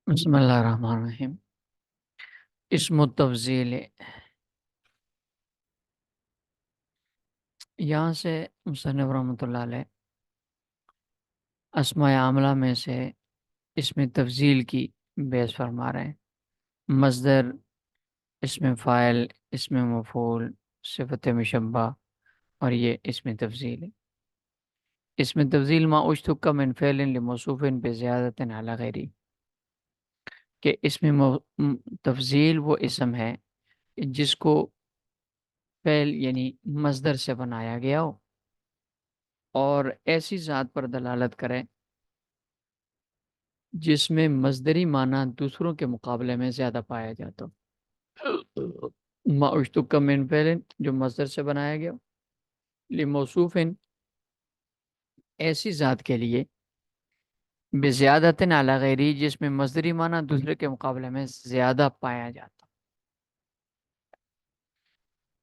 بسم اللہ الرحمن الرحیم۔ اسم التفضیل، یہاں سے مصنف رحمۃ اللہ علیہ اسماء عاملہ میں سے اسم تفضیل کی بحث فرما رہے ہیں۔ مصدر، اسم فاعل، اسم مفعول، صفت مشبہ، اور یہ اسم تفضیل ہے۔ اسم تفضیل ما اشتق من فعل لموصوف بزیادت علی غیری، کہ تفضیل وہ اسم ہے جس کو فعل یعنی مصدر سے بنایا گیا ہو اور ایسی ذات پر دلالت کرے جس میں مصدری معنی دوسروں کے مقابلے میں زیادہ پایا جاتا ہو۔ ما اشتق من فعل، جو مصدر سے بنایا گیا ہو، لموصوف، ایسی ذات کے لیے، بزیادت علی غیری، جس میں مصدری معنی دوسرے کے مقابلے میں زیادہ پایا جاتا ہو۔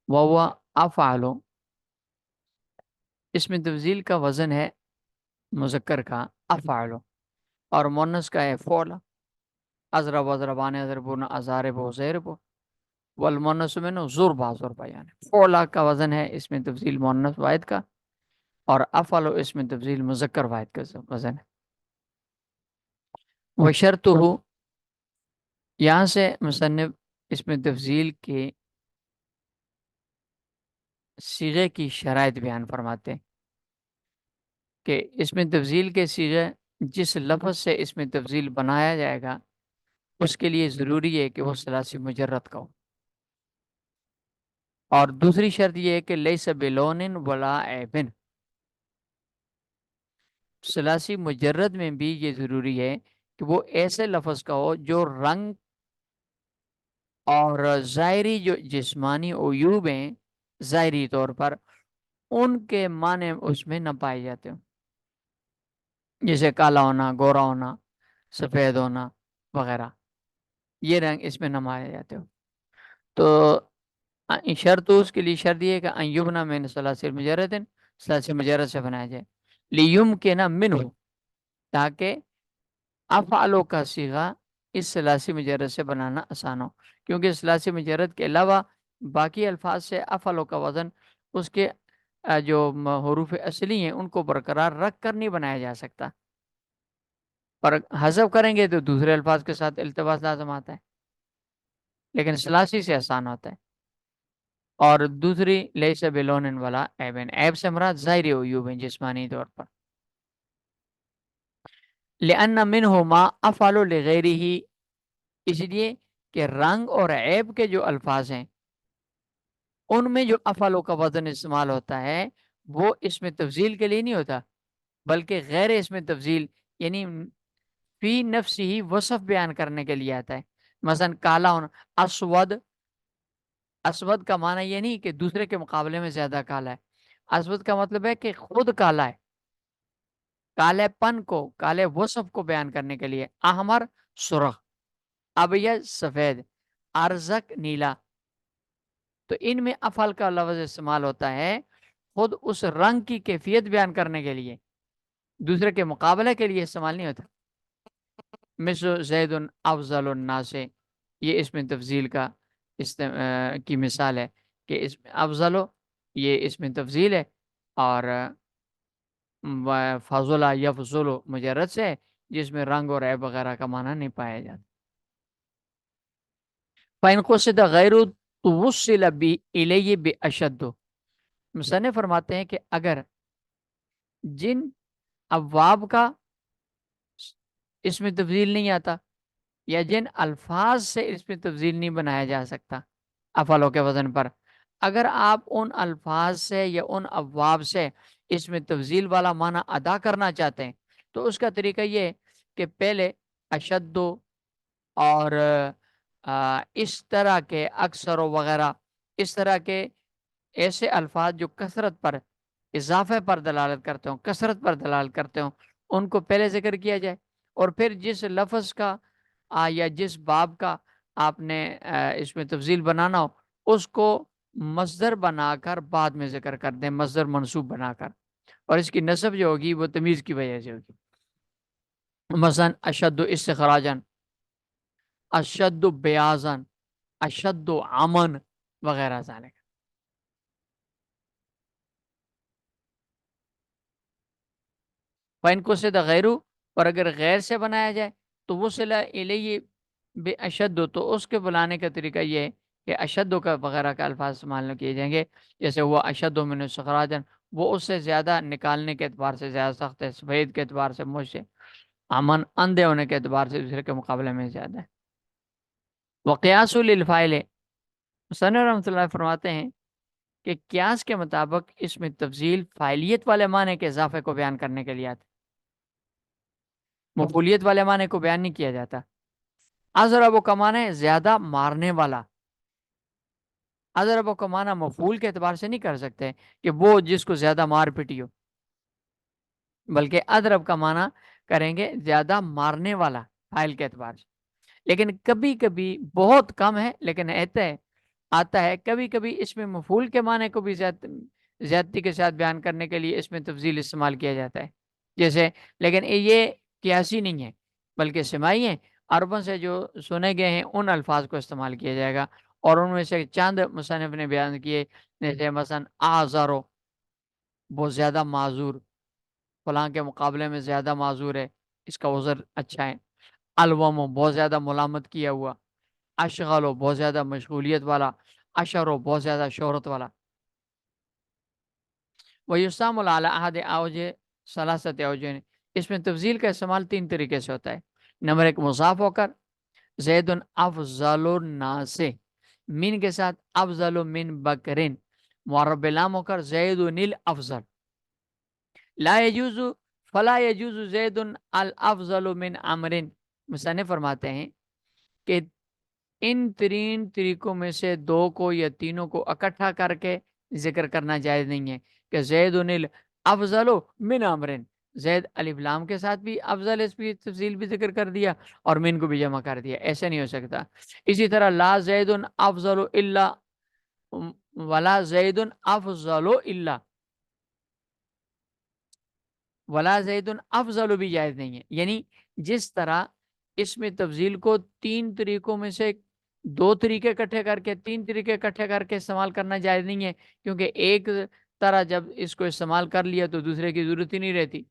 وہو افعل، اسم تفضیل کا وزن ہے مذکر کا افعل، اور مؤنث کا ہے فعل۔ اضرب اضربان اضربون اضارب ضرب، والمؤنث منه ضربا ضربا، یعنی فعل کا وزن ہے اسم تفضیل مؤنث واحد کا، اور افعل اسم تفضیل مذکر واحد کا وزن ہے۔ وشرطہ، یہاں سے مصنف اسم تفضیل کے صیغے کی شرائط بیان فرماتے ہیں کہ اسم تفضیل کے صیغے جس لفظ سے اسم تفضیل بنایا جائے گا اس کے لیے ضروری ہے کہ وہ ثلاثی مجرد کا ہو، اور دوسری شرط یہ ہے کہ لیس بلون ولا عیب، ثلاثی مجرد میں بھی یہ ضروری ہے کہ وہ ایسے لفظ کا ہو جو رنگ اور ظاہری جو جسمانی عیوب ہیں ظاہری طور پر ان کے معنی اس میں نہ پائے جاتے ہوں، جیسے کالا ہونا، گورا ہونا، سفید ہونا وغیرہ، یہ رنگ اس میں نہ مائے جاتے ہو۔ تو شرط اس کے لیے شرط یہ ہے کہ ایبنا میں ثلاثی مجرد، ثلاثی مجرد سے بنایا جائے، لیوم کے نہ من ہو، تاکہ افعالوں کا صیغہ اس ثلاثی مجرد سے بنانا آسان ہو، کیونکہ ثلاثی مجرد کے علاوہ باقی الفاظ سے افعالوں کا وزن اس کے جو حروف اصلی ہیں ان کو برقرار رکھ کر نہیں بنایا جا سکتا، اور حذف کریں گے تو دوسرے الفاظ کے ساتھ التباس لازم آتا ہے، لیکن ثلاثی سے آسان ہوتا ہے۔ اور دوسری لیس بلون والا عیبن، عیب سے مراد ظاہری عیوب ہیں جسمانی طور پر۔ لأن منہ ما افعل لغیرہ، اس لیے کہ رنگ اور عیب کے جو الفاظ ہیں ان میں جو افعلوں کا وزن استعمال ہوتا ہے وہ اسم تفضیل کے لیے نہیں ہوتا، بلکہ غیر اسم تفضیل یعنی فی نفس ہی وصف بیان کرنے کے لیے آتا ہے۔ مثلا کالا ہونا، اسود، اسود کا معنی یہ نہیں کہ دوسرے کے مقابلے میں زیادہ کالا ہے، اسود کا مطلب ہے کہ خود کالا ہے، کالے پن کو، کالے وصف کو بیان کرنے کے لیے۔ احمر سرخ، ابیض سفید، ارزق نیلا، تو ان میں افعل کا لفظ استعمال ہوتا ہے خود اس رنگ کی کیفیت بیان کرنے کے لیے، دوسرے کے مقابلے کے لیے استعمال نہیں ہوتا۔ مثل زید افضل الناس، یہ اسم تفضیل کا کی مثال ہے کہ اسم افضل یہ اسم تفضیل ہے، اور فضل یفضل مجرد سے جس میں رنگ اور عیب وغیرہ کا معنی نہیں پایا جاتا۔ فَإِنْ قُصِدَ غَيْرُ تُوصِّلَ إِلَيْهِ بِأَشَدُّ، مصنف فرماتے ہیں کہ اگر جن ابواب کا اس میں تفضیل نہیں آتا یا جن الفاظ سے اس میں تفضیل نہیں بنایا جا سکتا افعالوں کے وزن پر، اگر آپ ان الفاظ سے یا ان ابواب سے اس میں تفضیل والا معنی ادا کرنا چاہتے ہیں تو اس کا طریقہ یہ ہے کہ پہلے اشد اور اس طرح کے اکثر وغیرہ، اس طرح کے ایسے الفاظ جو کثرت پر، اضافے پر دلالت کرتے ہوں، کثرت پر دلالت کرتے ہوں، ان کو پہلے ذکر کیا جائے، اور پھر جس لفظ کا یا جس باب کا آپ نے اس میں تفضیل بنانا ہو اس کو مصدر بنا کر بعد میں ذکر کر دیں، مصدر منصوب بنا کر، اور اس کی نسب جو ہوگی وہ تمیز کی وجہ سے ہوگی۔ مثلا اشد استخراجن، اشد بیازن، اشد امن وغیرہ ذالک۔ فَإِن قُصِدَ غیرو، اور اگر غیر سے بنایا جائے تو وہ صلہ الیہ بے اشد، تو اس کے بلانے کا طریقہ یہ ہے کہ اشد کا وغیرہ کا الفاظ استعمال کیے جائیں گے، جیسے وہ اشد من سخراجن، وہ اس سے زیادہ نکالنے کے اعتبار سے زیادہ سخت ہے، سفید کے اعتبار سے مجھ سے، امن اندھے ہونے کے اعتبار سے دوسرے کے مقابلے میں زیادہ ہے۔ وقیاس للفاعل، مصنف رحمۃ اللہ فرماتے ہیں کہ قیاس کے مطابق اس میں تفضیل فاعلیت والے معنی کے اضافے کو بیان کرنے کے لیے آتا ہے، مفعولیت والے معنی کو بیان نہیں کیا جاتا۔ اضرب کا معنی ہے زیادہ مارنے والا، اضرب کا معنی مفعول کے اعتبار سے نہیں کر سکتے کہ وہ جس کو زیادہ مار پیٹی ہو، بلکہ اضرب کا معنی کریں گے زیادہ مارنے والا فاعل کے اعتبار سے۔ لیکن کبھی کبھی، بہت کم ہے لیکن آتا ہے کبھی کبھی اس میں مفعول کے معنی کو بھی زیادتی کے ساتھ بیان کرنے کے لیے اس میں تفضیل استعمال کیا جاتا ہے، جیسے، لیکن یہ قیاسی نہیں ہے بلکہ سماعی ہے، عربوں سے جو سنے گئے ہیں ان الفاظ کو استعمال کیا جائے گا، اور ان میں سے چند مصنف نے بیان کیے، جیسے مثلا آزارو، بہت زیادہ معذور، فلاں کے مقابلے میں زیادہ معذور ہے، اس کا عذر اچھا ہے۔ الومو، بہت زیادہ ملامت کیا ہوا۔ اشغلو، بہت زیادہ مشغولیت والا۔ اشرو، بہت زیادہ شہرت والا۔ وَيُسْتَعْمَلُ عَلَىٰ أَحَدِ أَوْجِهِ ثَلَاثَةِ أَوْجُهٍ، اس میں تفضیل کا استعمال تین طریقے سے ہوتا ہے۔ نمبر ایک، مضاف ہو کر، زید افضل الناس، من کے ساتھ، افضل من بکرن، معرب لام ہو کر، زید الافضل۔ لا يجوز، فلا يجوز زید الافضل من عمر، مصنف فرماتے ہیں کہ ان ترین طریقوں میں سے دو کو یا تینوں کو اکٹھا کر کے ذکر کرنا جائز نہیں ہے، کہ زید افضل من عمرن، زید الف لام کے ساتھ بھی افضل، اس کی تفصیل بھی ذکر کر دیا اور من کو بھی جمع کر دیا، ایسے نہیں ہو سکتا۔ اسی طرح لا زید افضل الا، ولا زید افضل الا، ولا زید افضل بھی جائز نہیں ہے، یعنی جس طرح اس میں تفضیل کو تین طریقوں میں سے دو طریقے اکٹھے کر کے، تین طریقے اکٹھے کر کے استعمال کرنا جائز نہیں ہے، کیونکہ ایک طرح جب اس کو استعمال کر لیا تو دوسرے کی ضرورت ہی نہیں رہتی،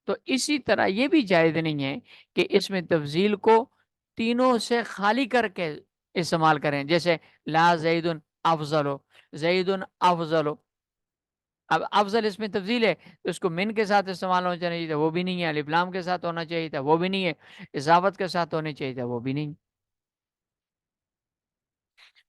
تو اسی طرح یہ بھی جائز نہیں ہے کہ اس میں تفضیل کو تینوں سے خالی کر کے استعمال کریں، جیسے لا زید افضل، زید افضل، اب افضل اس میں تفضیل ہے تو اس کو من کے ساتھ استعمال ہونا چاہیے تھا، وہ بھی نہیں ہے، الف لام کے ساتھ ہونا چاہیے تھا، وہ بھی نہیں ہے، اضافت کے ساتھ ہونا چاہیے تھا، وہ بھی نہیں۔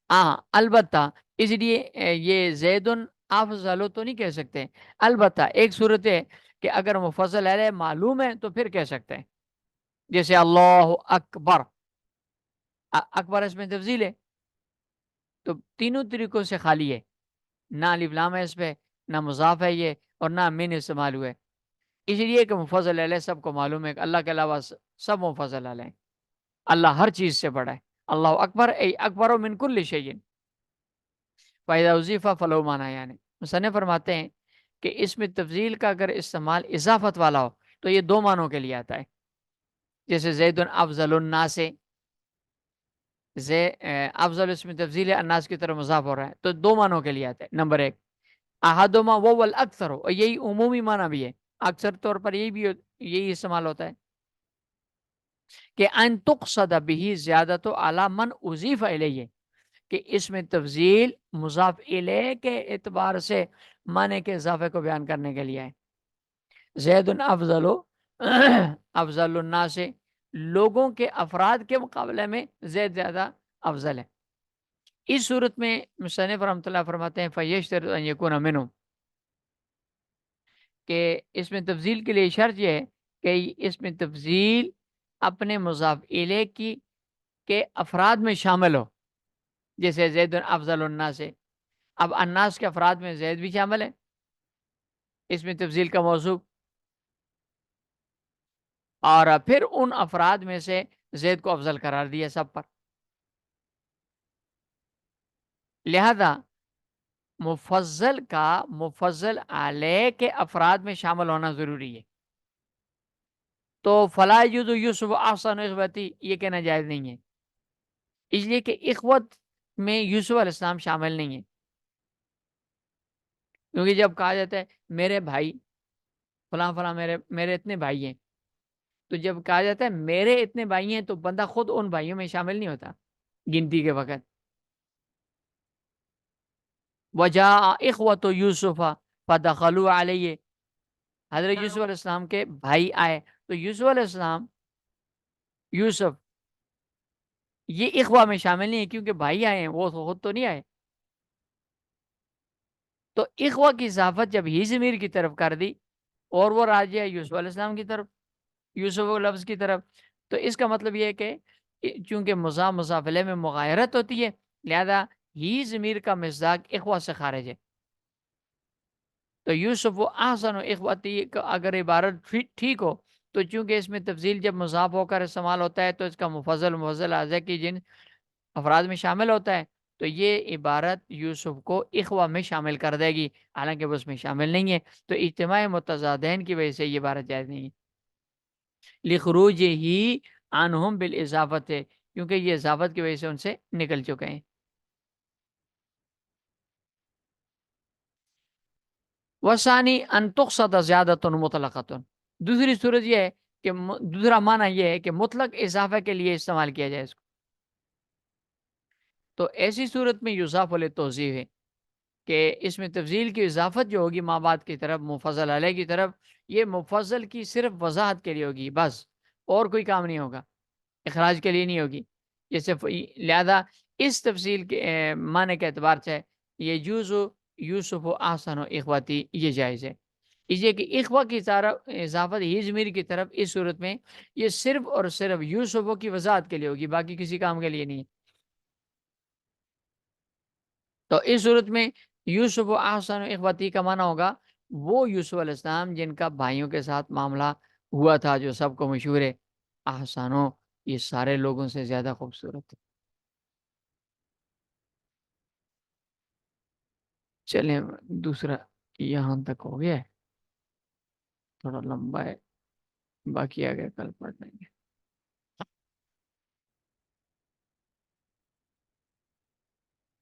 ہاں البتہ اس لیے یہ زید افضل تو نہیں کہہ سکتے، البتہ ایک صورت ہے کہ اگر مفضل علیہ معلوم ہے تو پھر کہہ سکتے ہیں، جیسے اللہ اکبر، اکبر اس میں تفضیل ہے تو تینوں طریقوں سے خالی ہے، نہ الف لام ہے اس پہ، نہ مضاف ہے یہ، اور نہ من استعمال ہوئے، اس لیے کہ مفضل علیہ سب کو معلوم ہے کہ اللہ کے علاوہ سب مفضل علیہ ہیں، اللہ ہر چیز سے بڑا ہے، اللہ اکبر ای اکبر من کل شیء، فَإِذَا أُضِيفَ فَلَهُ مَعْنَى، یعنی مصنف فرماتے ہیں کہ اس میں تفضیل کا اگر استعمال اضافت والا ہو تو یہ دو معنوں کے لیے آتا ہے، جیسے زید افضل الناس، افضل اس میں تفضیل ہے، الناس کی طرف مضاف ہو رہا ہے تو دو معنوں کے لیے آتا ہے۔ نمبر ایک، احدہما وهو الاکثر، اور یہی عمومی معنی بھی ہے، اکثر طور پر یہی استعمال ہوتا ہے کہ ان تقصد به زیادت علی من اضیف الیہ، کہ اس میں تفضیل مضاف الیہ کے اعتبار سے معنی کے اضافے کو بیان کرنے کے لیے ہے، زید افضل افضل الناس، لوگوں کے افراد کے مقابلے میں زید زیادہ افضل ہے۔ اس صورت میں مصنف رحمۃ اللہ فرماتے ہیں فَيَشْتَرِطُ أَن يَكُونَ مِنْهُ، کہ اس میں تفضیل کے لیے شرط یہ ہے کہ اس میں تفضیل اپنے مضاف الیہ کی کے افراد میں شامل ہو، جیسے زید افضل الناس، اب الناس کے افراد میں زید بھی شامل ہے، اس میں تفضیل کا موضوع، اور پھر ان افراد میں سے زید کو افضل قرار دیا سب پر، لہذا مفضل کا مفضل علیہ کے افراد میں شامل ہونا ضروری ہے، تو فلا یجوز یوسف احسن اخوتی یہ کہنا جائز نہیں ہے اس لیے کہ اخوت میں یوسف علیہ السلام شامل نہیں ہے، کیونکہ جب کہا جاتا ہے میرے بھائی فلاں فلاں، میرے میرے اتنے بھائی ہیں، تو جب کہا جاتا ہے میرے اتنے بھائی ہیں تو بندہ خود ان بھائیوں میں شامل نہیں ہوتا گنتی کے وقت. وجاء اخوت یوسف فدخلوا علیہ، حضرت یوسف علیہ السلام کے بھائی آئے تو یوسف علیہ السلام، یوسف یہ اخوا میں شامل نہیں ہے، کیونکہ بھائی آئے ہیں، وہ خود تو نہیں آئے. تو اخوا کی اضافت جب ہی ضمیر کی طرف کر دی اور وہ راجع ہے یوسف علیہ السلام کی طرف، یوسف لفظ کی طرف، تو اس کا مطلب یہ ہے کہ چونکہ مضاف مضاف الیہ میں مغایرت ہوتی ہے، لہذا ہی ضمیر کا مصداق اخوا سے خارج ہے. تو یوسف و احسن و اخوتی اگر عبارت ٹھیک ہو تو چونکہ اس میں تفضیل جب مضاف ہو کر استعمال ہوتا ہے تو اس کا مفضل مفضل اعضاء کی جن افراد میں شامل ہوتا ہے، تو یہ عبارت یوسف کو اخوا میں شامل کر دے گی، حالانکہ وہ اس میں شامل نہیں ہے. تو اجتماع متضادین کی وجہ سے یہ عبارت جائز نہیں ہے. لخروج ہی عنہم بالاضافت ہے، کیونکہ یہ اضافت کی وجہ سے ان سے نکل چکے ہیں. وثانی ان تقصد زیادۃ مطلقۃ، دوسری صورت یہ ہے کہ دوسرا معنی یہ ہے کہ مطلق اضافہ کے لیے استعمال کیا جائے اس کو. تو ایسی صورت میں یضاف للتوضیح ہے کہ اس میں تفضیل کی اضافت جو ہوگی ماں بعد کی طرف مفضل علیہ کی طرف، یہ مفضل کی صرف وضاحت کے لیے ہوگی بس، اور کوئی کام نہیں ہوگا، اخراج کے لیے نہیں ہوگی. جیسے لہذا اس تفصیل کے معنی کے اعتبار سے یہ جوز یوسف و احسن و اخواتی یہ جائز ہے. اس لیے کہ اخوا کی طرف اضافت ہی ضمیر کی طرف اس صورت میں یہ صرف اور صرف یوسف کی وضاحت کے لیے ہوگی، باقی کسی کام کے لیے نہیں. تو اس صورت میں یوسف و احسن و اخواتی کا معنی ہوگا وہ یوسف علیہ السلام جن کا بھائیوں کے ساتھ معاملہ ہوا تھا، جو سب کو مشہور ہے. احسانو، یہ سارے لوگوں سے زیادہ خوبصورت ہے. چلیں دوسرا یہاں تک ہو گیا ہے، تھوڑا لمبا ہے، باقی آگے کل پڑھ لیں گے.